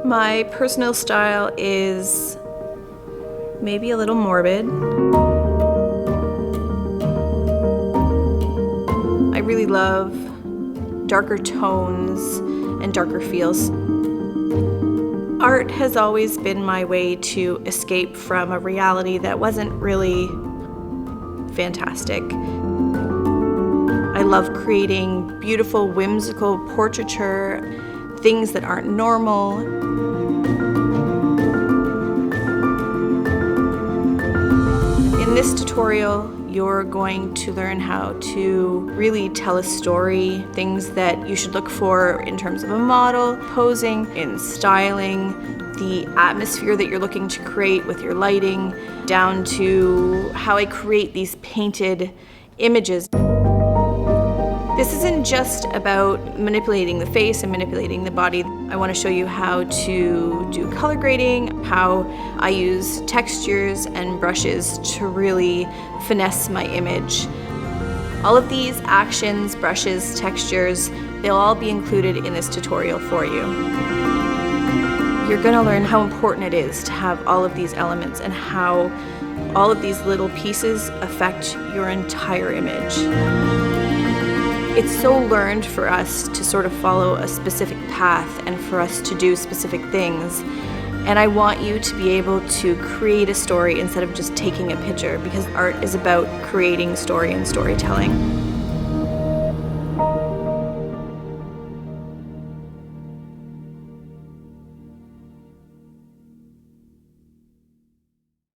My personal style is maybe a little morbid. I really love darker tones and darker feels. Art has always been my way to escape from a reality that wasn't really fantastic. I love creating beautiful, whimsical portraiture, things that aren't normal. In this tutorial, you're going to learn how to really tell a story, things that you should look for in terms of a model, posing, in styling, the atmosphere that you're looking to create with your lighting, down to how I create these painted images. This isn't just about manipulating the face and manipulating the body. I want to show you how to do color grading, how I use textures and brushes to really finesse my image. All of these actions, brushes, textures, they'll all be included in this tutorial for you. You're going to learn how important it is to have all of these elements and how all of these little pieces affect your entire image. It's so learned for us to sort of follow a specific path and for us to do specific things. And I want you to be able to create a story instead of just taking a picture, because art is about creating story and storytelling.